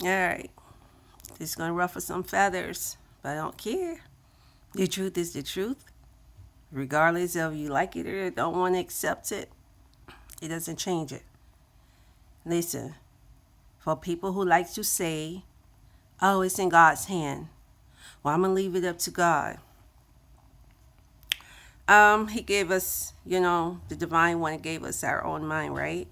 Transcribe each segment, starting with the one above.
All right. It's going to ruffle some feathers, but I don't care. The truth is the truth. Regardless of you like it or don't want to accept it, it doesn't change it. Listen, for people who like to say, oh, it's in God's hand. Well, I'm going to leave it up to God. He gave us, the divine one gave us our own mind, right?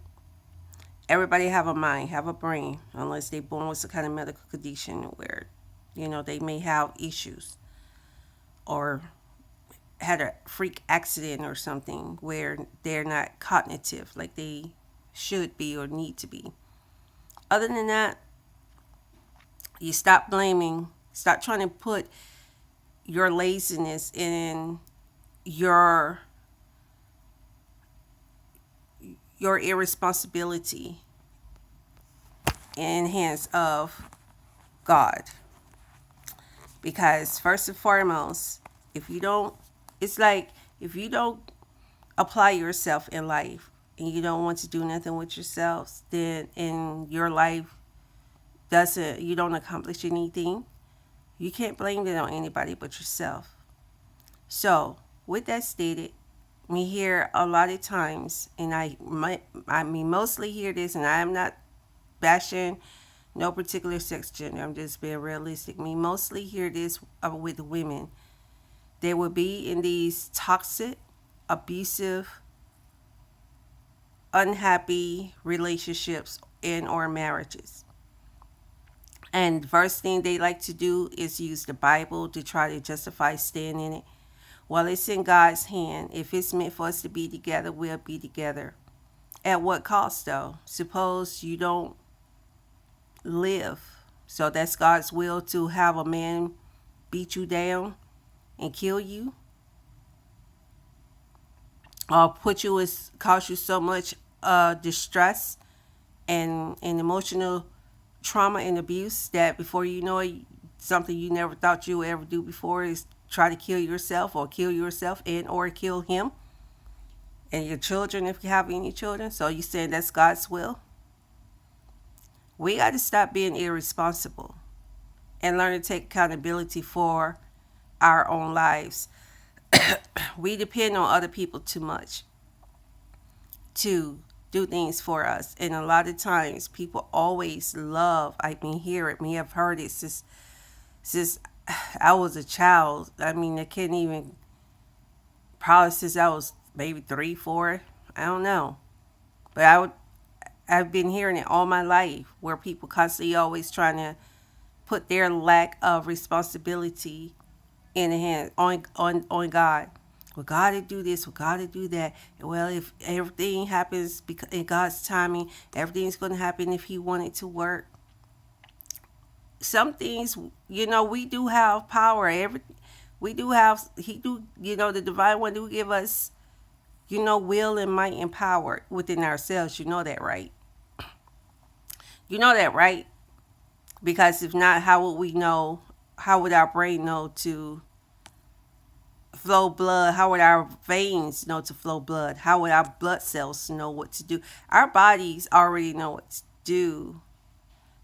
Everybody have a mind, have a brain, unless they're born with some kind of medical condition where, they may have issues or had a freak accident or something where they're not cognitive like they should be or need to be. Other than that, you stop blaming, stop trying to put your laziness in your your irresponsibility in hands of God. Because first and foremost, if you don't, it's like if you don't apply yourself in life and you don't want to do nothing with yourselves, then in your life doesn't you don't accomplish anything. You can't blame it on anybody but yourself. So, with that stated, we hear a lot of times, and I mean mostly hear this, and I am not bashing no particular sex gender. I'm just being realistic. We mostly hear this with women. They will be in these toxic, abusive, unhappy relationships and or marriages. And the first thing they like to do is use the Bible to try to justify staying in it. Well, it's in God's hand. If it's meant for us to be together, we'll be together. At what cost, though? Suppose you don't live. So that's God's will to have a man beat you down and kill you, or cause you so much distress and emotional trauma and abuse that before you know it, something you never thought you would ever do before is try to kill yourself and or kill him and your children if you have any children. So you saying that's God's will? We got to stop being irresponsible and learn to take accountability for our own lives. We depend on other people too much to do things for us. And a lot of times people always love, I mean, hear it, me have heard it since I was a child. I mean, I can't even, probably since I was maybe 3, 4, I don't know. But I've been hearing it all my life where people constantly always trying to put their lack of responsibility in the hands on God. Well, God to do this, well, God to do that. Well, if everything happens because in God's timing, everything's going to happen if He wanted to work. Some things, we do have power. We do have He do. The divine one do give us, will and might and power within ourselves. You know that, right? You know that, right? Because if not, how would we know? How would our brain know to flow blood? How would our veins know to flow blood? How would our blood cells know what to do? Our bodies already know what to do.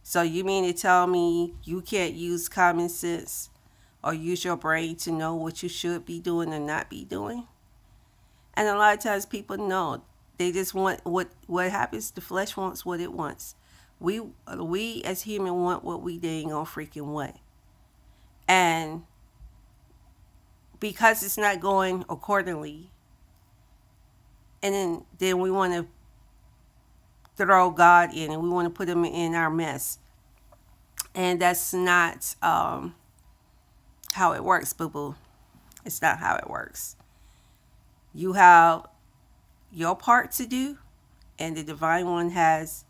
So you mean to tell me you can't use common sense or use your brain to know what you should be doing or not be doing? And a lot of times people know. They just want what happens. The flesh wants what it wants. We as human want what we dang on freaking want. And because it's not going accordingly, and then we want to throw God in and we want to put him in our mess. And that's not how it works, boo boo. It's not how it works. You have your part to do, and the divine one has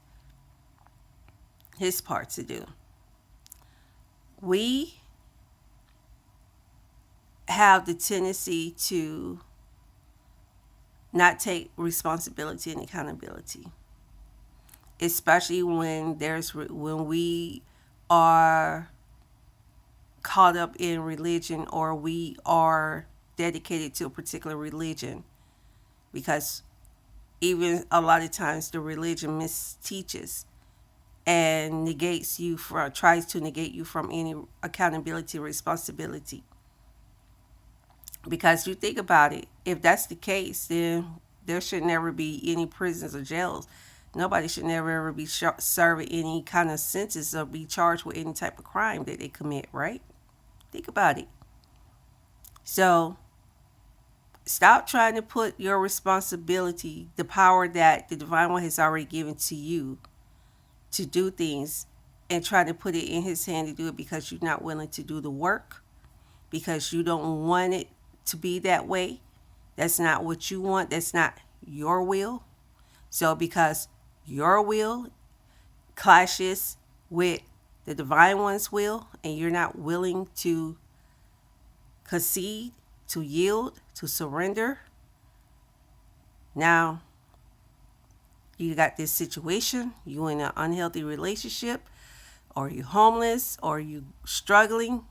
his part to do. We have the tendency to not take responsibility and accountability, especially when we are caught up in religion or we are dedicated to a particular religion, because even a lot of times the religion misteaches and tries to negate you from any accountability or responsibility. Because you think about it, if that's the case, then there should never be any prisons or jails. Nobody should never ever be serving any kind of sentence or be charged with any type of crime that they commit, right? Think about it. So stop trying to put your responsibility, the power that the divine one has already given to you to do things, and try to put it in his hand to do it because you're not willing to do the work, because you don't want it to be that way. That's not what you want. That's not your will. So because your will clashes with the divine one's will and you're not willing to concede, to yield, to surrender, now you got this situation, you in an unhealthy relationship, or you homeless, or you struggling,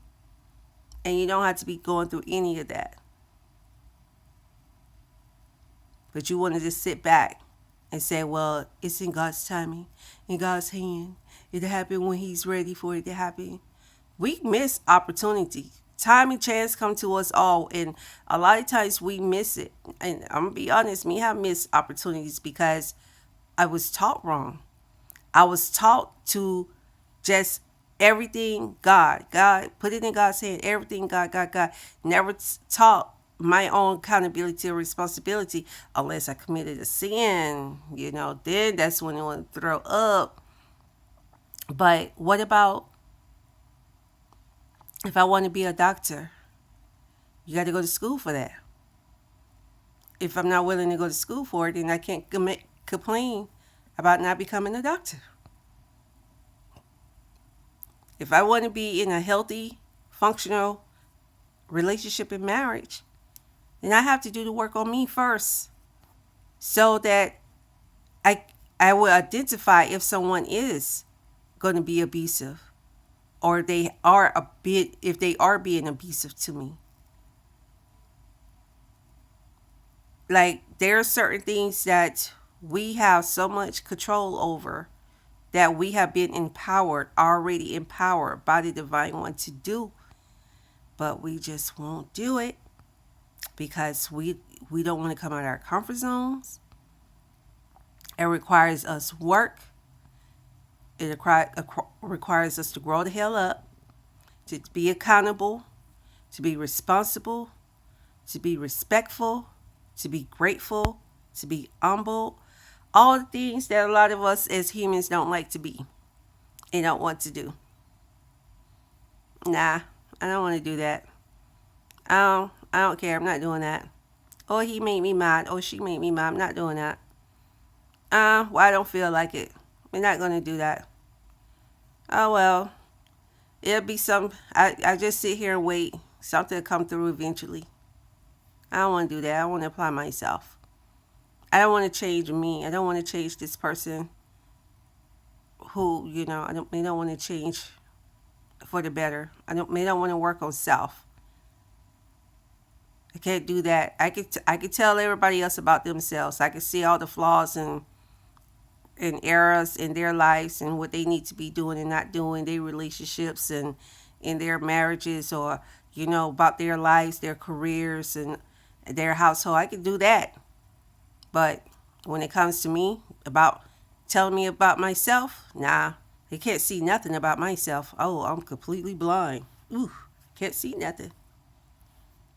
and you don't have to be going through any of that. But you want to just sit back and say, well, it's in God's timing, in God's hand. It'll happen when he's ready for it to happen. We miss opportunity. Time and chance come to us all, and a lot of times we miss it. And I'm going to be honest, I miss opportunities because I was taught wrong. I was taught to just everything God, put it in God's hand, everything God. Never taught my own accountability or responsibility unless I committed a sin, then that's when I want to throw up. But what about if I want to be a doctor? You got to go to school for that. If I'm not willing to go to school for it, then I can't complain about not becoming a doctor. If I want to be in a healthy, functional relationship and marriage, then I have to do the work on me first so that I will identify if someone is going to be abusive or if they are being abusive to me. Like, there are certain things that we have so much control over that we have been already empowered by the divine one to do, but we just won't do it because we don't want to come out of our comfort zones. It requires us work. It requires us to grow the hell up, to be accountable, to be responsible, to be respectful, to be grateful, to be humble. All the things that a lot of us as humans don't like to be and don't want to do. Nah, I don't want to do that. I don't care. I'm not doing that. Oh, he made me mad. Oh, she made me mad. I'm not doing that. Well, I don't feel like it. We're not going to do that. Oh, well, it'll be I just sit here and wait. Something will come through eventually. I don't want to do that. I want to apply myself. I don't want to change me. I don't want to change this person who, I don't want to change for the better. I don't want to work on self. I can't do that. I could tell everybody else about themselves. I could see all the flaws and errors in their lives and what they need to be doing and not doing, their relationships and in their marriages, or about their lives, their careers, and their household. I could do that. But when it comes to me, about telling me about myself, nah, they can't see nothing about myself. Oh, I'm completely blind. Ooh, can't see nothing.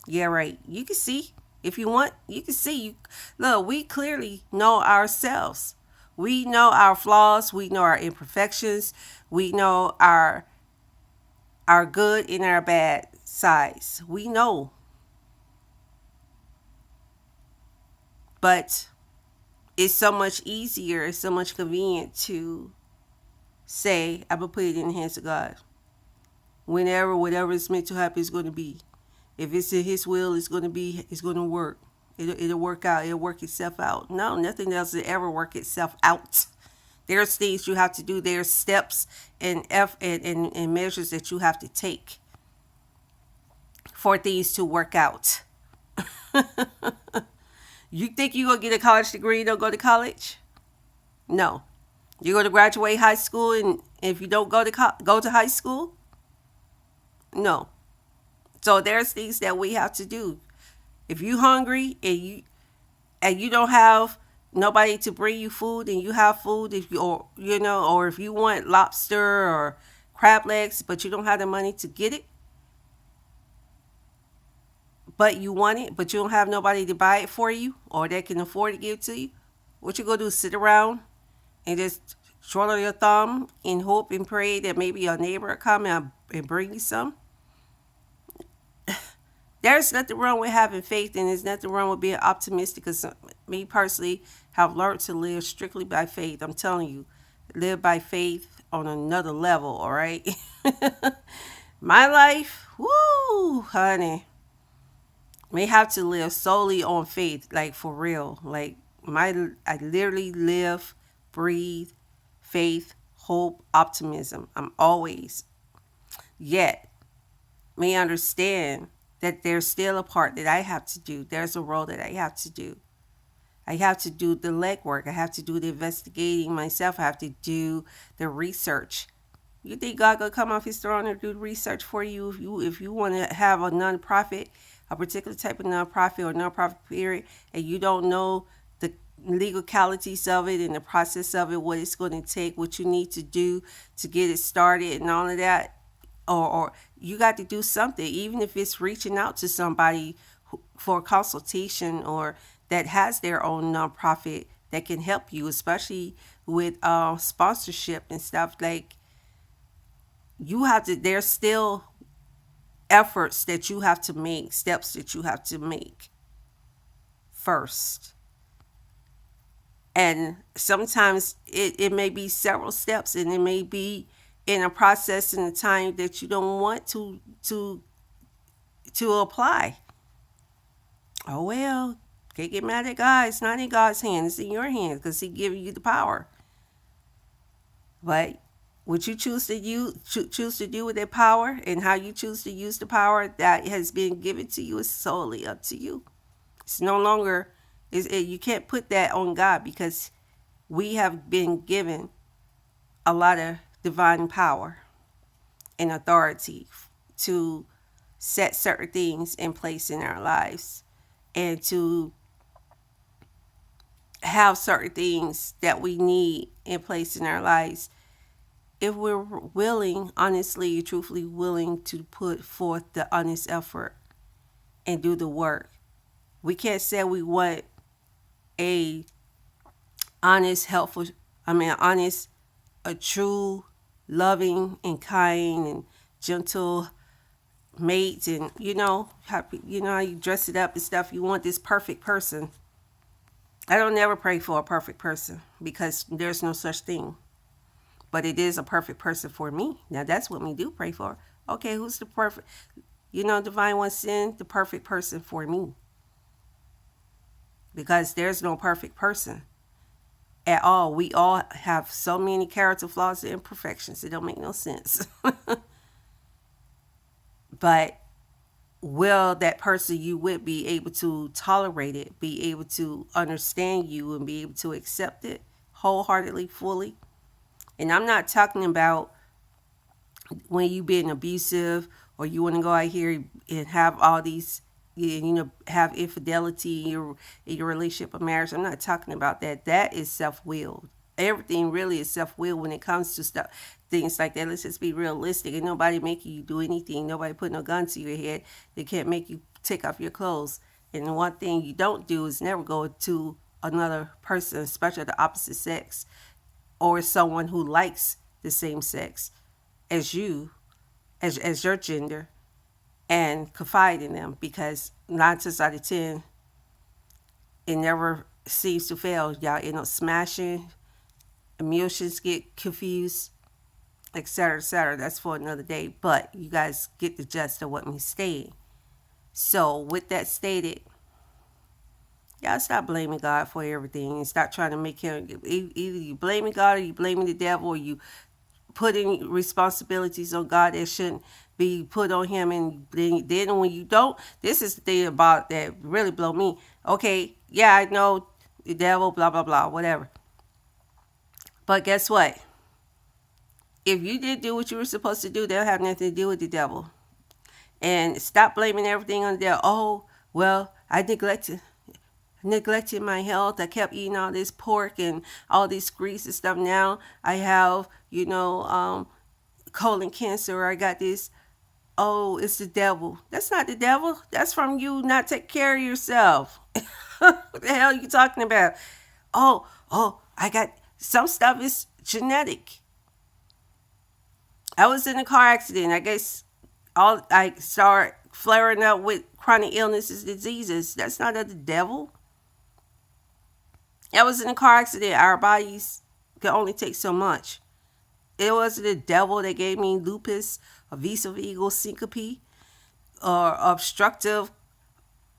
Yeah, right. You can see. If you want, you can see. Look, we clearly know ourselves. We know our flaws. We know our imperfections. We know our good and our bad sides. We know. But it's so much easier, it's so much convenient to say, I'm going to put it in the hands of God. Whatever is meant to happen is going to be. If it's in his will, it's going to work. It'll work out. It'll work itself out. No, nothing else will ever work itself out. There's things you have to do. There's steps and measures that you have to take for things to work out. You think you're going to get a college degree and don't go to college? No. You're going to graduate high school, and if you don't go to high school, no. So there's things that we have to do. If you hungry and you don't have nobody to bring you food, and you have food, if you or or if you want lobster or crab legs, but you don't have the money to get it, but you want it, but you don't have nobody to buy it for you or that can afford to give it to you, what you gonna do? Sit around and just swallow your thumb and hope and pray that maybe your neighbor will come and bring you some? There's nothing wrong with having faith, and there's nothing wrong with being optimistic. Because me personally have learned to live strictly by faith. I'm telling you, live by faith on another level. All right, my life, woo, honey, may have to live solely on faith, like for real. Like I literally live, breathe, faith, hope, optimism. I'm always yet may understand that there's still a part that I have to do. There's a role that I have to do. I have to do the legwork. I have to do the investigating myself. I have to do the research. You think God gonna come off his throne and do the research for you? If you want to have a nonprofit, a particular type of nonprofit or nonprofit period, and you don't know the legalities of it and the process of it, what it's going to take, what you need to do to get it started and all of that, or you got to do something, even if it's reaching out to somebody for a consultation or that has their own nonprofit that can help you, especially with sponsorship and stuff. Like, you have to, there's still efforts that you have to make, steps that you have to make first. And sometimes it may be several steps, and it may be in a process in a time that you don't want to apply. Oh well, can't get mad at God. It's not in God's hands, it's in your hands, because he giving you the power. But what you choose to do with that power, and how you choose to use the power that has been given to you, is solely up to you. It's no longer you can't put that on God, because we have been given a lot of divine power and authority to set certain things in place in our lives, and to have certain things that we need in place in our lives, if we're willing, honestly, truthfully willing to put forth the honest effort and do the work. We can't say we want a honest, helpful, honest, a true, loving and kind and gentle mate, and happy, how you dress it up and stuff. You want this perfect person. I don't never pray for a perfect person, because there's no such thing. But it is a perfect person for me. Now that's what we do pray for. Okay, who's the perfect? Divine One send the perfect person for me. Because there's no perfect person at all. We all have so many character flaws and imperfections. It don't make no sense. But will that person you with be able to tolerate it, be able to understand you, and be able to accept it wholeheartedly, fully? And I'm not talking about when you being abusive, or you want to go out here and have all these, have infidelity in your relationship or marriage. I'm not talking about that. That is self-willed. Everything really is self-willed when it comes to stuff, things like that. Let's just be realistic. And nobody making you do anything. Nobody putting no gun to your head. They can't make you take off your clothes. And the one thing you don't do is never go to another person, especially the opposite sex, or someone who likes the same sex as you, as your gender, and confide in them, because 9 times out of 10, it never seems to fail. Y'all end up smashing, emotions get confused, etc., etc. That's for another day, but you guys get the gist of what I'm saying. So with that stated, y'all stop blaming God for everything, and stop trying to make him, either you blaming God or you blaming the devil, or you putting responsibilities on God that shouldn't be put on him. And then when you don't, this is the thing about that really blow me. Okay, yeah, I know the devil, blah, blah, blah, whatever. But guess what? If you did do what you were supposed to do, they'll have nothing to do with the devil. And stop blaming everything on the devil. Oh, well, I neglected my health. I kept eating all this pork and all this grease and stuff. Now I have, colon cancer. Or I got this. Oh, it's the devil. That's not the devil. That's from you not taking care of yourself. What the hell are you talking about? I got some stuff is genetic. I was in a car accident. I guess all I start flaring up with chronic illnesses, diseases. That's not of the devil. I was in a car accident. Our bodies can only take so much. It wasn't the devil that gave me lupus, a vagal syncope, or obstructive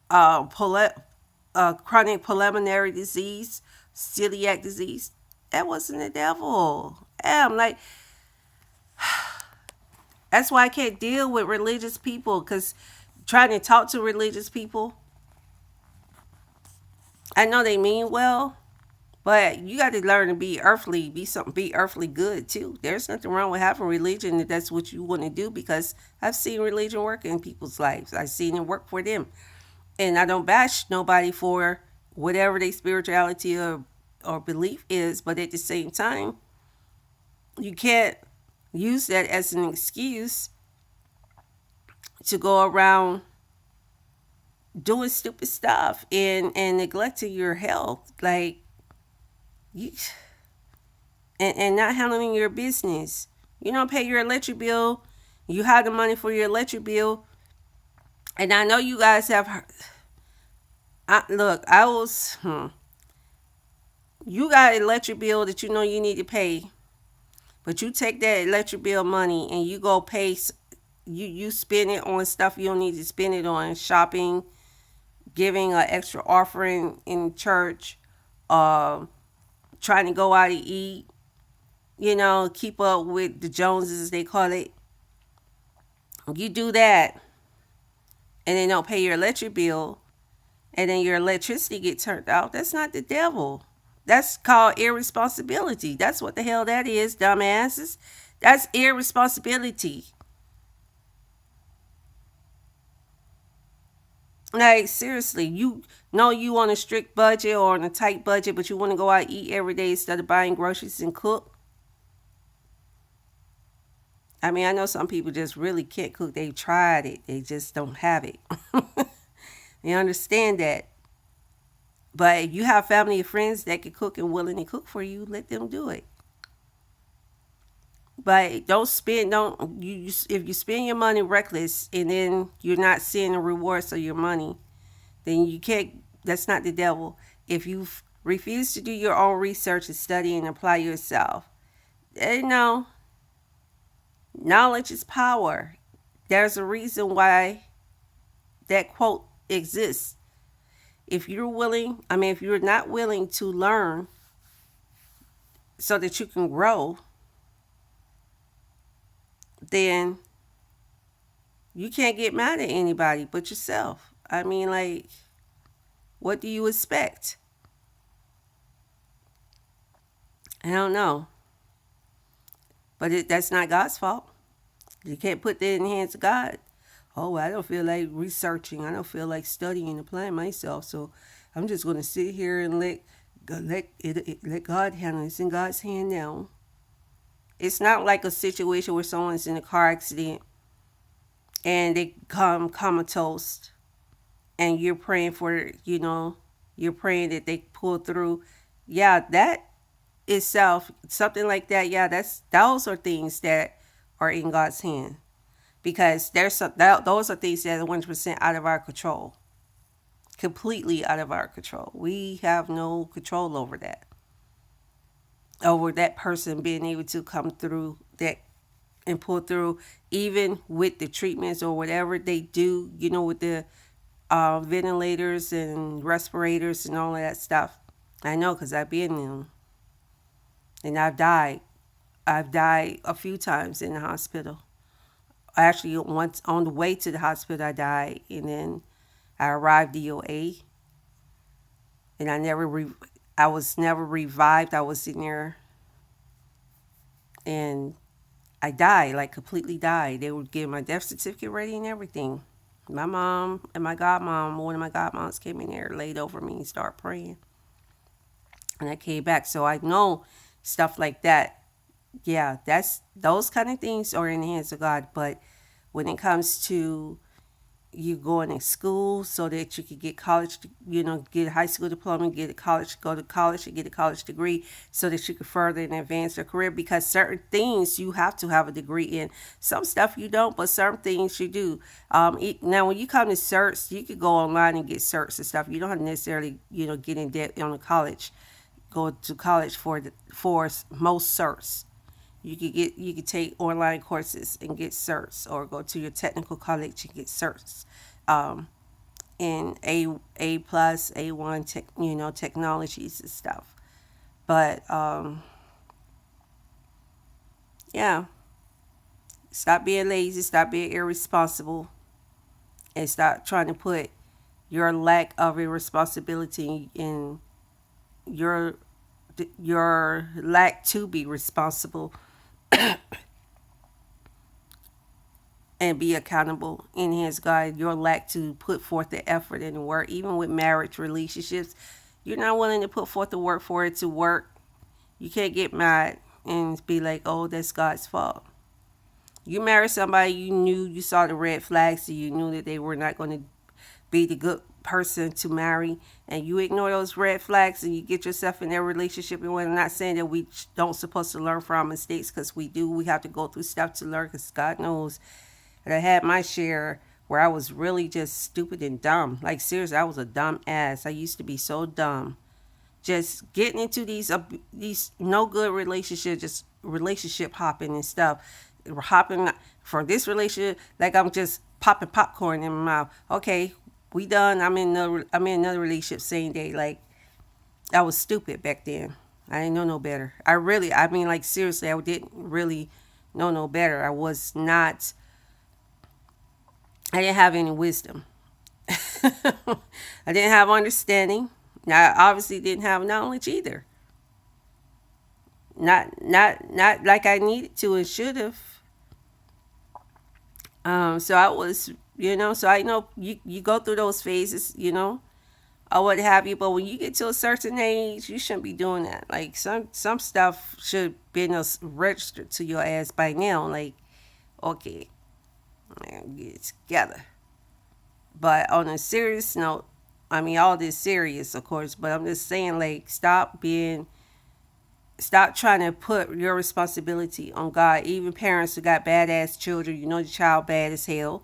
chronic pulmonary disease, celiac disease. That wasn't the devil. I'm like, that's why I can't deal with religious people, because trying to talk to religious people, I know they mean well, but you got to learn to be earthly, be earthly good too. There's nothing wrong with having religion if that's what you want to do, because I've seen religion work in people's lives. I've seen it work for them. And I don't bash nobody for whatever their spirituality or belief is, but at the same time, you can't use that as an excuse to go around doing stupid stuff and neglecting your health, like you, and not handling your business. You don't pay your electric bill. You have the money for your electric bill, and I know you guys have. You got an electric bill that you know you need to pay, but you take that electric bill money and you go pay. You spend it on stuff you don't need to spend it on, shopping, giving an extra offering in church, trying to go out to eat, keep up with the Joneses, they call it. You do that, and then don't pay your electric bill, and then your electricity get turned off. That's not the devil. That's called irresponsibility. That's what the hell that is, dumbasses. That's irresponsibility. Like, seriously, you know you on a strict budget or on a tight budget, but you want to go out and eat every day instead of buying groceries and cook. I mean, I know some people just really can't cook. They've tried it. They just don't have it. They understand that. But if you have family or friends that can cook and willing to cook for you, let them do it. But if you spend your money reckless and then you're not seeing the rewards of your money, then you can't, that's not the devil. If you refuse to do your own research and study and apply yourself, knowledge is power. There's a reason why that quote exists. If you're not willing to learn so that you can grow, then you can't get mad at anybody but yourself. I mean, like, what do you expect? I don't know. But that's not God's fault. You can't put that in the hands of God. Oh, I don't feel like researching. I don't feel like studying and applying myself. So I'm just going to sit here and let God handle it. It's in God's hand now. It's not like a situation where someone's in a car accident and they come comatose and you're praying you're praying that they pull through. Yeah, that itself, something like that, yeah, those are things that are in God's hand. Because those are things that are 100% out of our control. Completely out of our control. We have no control over that. Over that person being able to come through that and pull through, even with the treatments or whatever they do, with the ventilators and respirators and all of that stuff. I know, because I've been in them. And I've died. I've died a few times in the hospital. Actually, once on the way to the hospital, I died, and then I arrived DOA, and I was never revived. I was in there And I died, like completely died. They were getting my death certificate ready and everything. My mom and my godmom, one of my godmoms came in there, laid over me and started praying. And I came back. So I know stuff like that. Yeah, that's those kind of things are in the hands of God. But when it comes to you going to school so that you could get college, get a high school diploma, get a college, go to college and get a college degree so that you could further and advance your career, because certain things you have to have a degree in. Some stuff you don't, but certain things you do. Now, when you come to certs, you could go online and get certs and stuff. You don't have to necessarily, get in debt on a college, go to college for most certs. You could take online courses and get certs, or go to your technical college and get certs, in A plus A1 technologies and stuff. But yeah, stop being lazy, stop being irresponsible, and stop trying to put your lack of irresponsibility in your your lack to be responsible and be accountable in his God. Your lack to put forth the effort and the work, even with marriage relationships, you're not willing to put forth the work for it to work. You can't get mad and be like, oh, that's God's fault. You married somebody, you saw the red flags, and you knew that they were not going to be the good person to marry, and you ignore those red flags and you get yourself in their relationship. And I'm not saying that we don't supposed to learn from our mistakes, because we do. We have to go through stuff to learn, because God knows that I had my share where I was really just stupid and dumb. Like, seriously, I was a dumb ass. I used to be so dumb. Just getting into these no good relationships, just relationship hopping and stuff. Hopping from this relationship like I'm just popping popcorn in my mouth. Okay, we done. I'm in another relationship same day. Like, I was stupid back then. I didn't know no better. Like, seriously, I didn't really know no better. I was not. I didn't have any wisdom. I didn't have understanding. Now, I obviously didn't have knowledge either. Not like I needed to and should have. So I was, so I know you go through those phases, or what have you. But when you get to a certain age, you shouldn't be doing that. Like, some stuff should be registered to your ass by now. Like, okay, man, get it together. But on a serious note, all this serious, of course, but I'm just saying, like, stop trying to put your responsibility on God. Even parents who got badass children, your child bad as hell.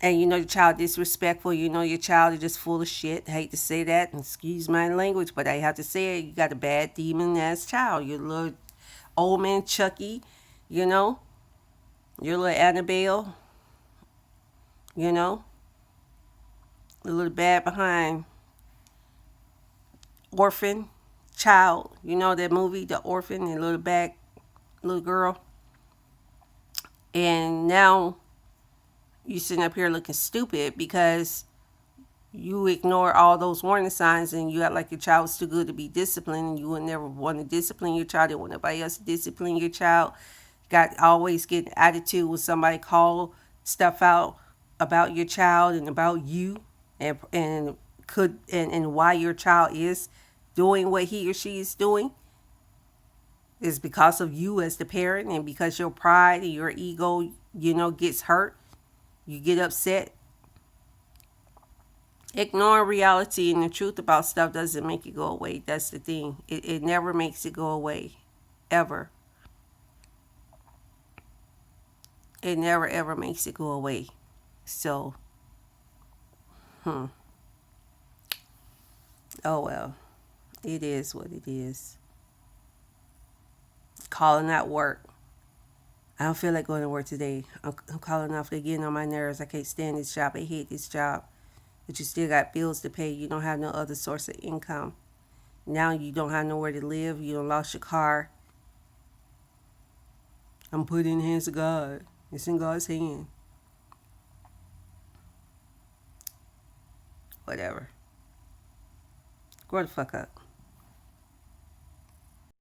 And your child disrespectful. Your child is just full of shit. I hate to say that, excuse my language, but I have to say it. You got a bad demon ass child. Your little old man Chucky, your little Annabelle, a little bad behind orphan child. That movie, The Orphan, and little bad little girl. And now you sitting up here looking stupid because you ignore all those warning signs, and you act like your child was too good to be disciplined, and you would never want to discipline your child. Didn't want nobody else to discipline your child. Got always get attitude when somebody call stuff out about your child and about you, and why your child is doing what he or she is doing is because of you as the parent, and because your pride and your ego, gets hurt. You get upset. Ignoring reality and the truth about stuff doesn't make it go away. That's the thing. It never makes it go away. Ever. It never ever makes it go away. So, oh well. It is what it is. Calling out work. I don't feel like going to work today. I'm calling off. They're getting on my nerves. I can't stand this job. I hate this job. But you still got bills to pay. You don't have no other source of income. Now you don't have nowhere to live. You don't lost your car. I'm putting in the hands of God. It's in God's hand. Whatever. Grow the fuck up.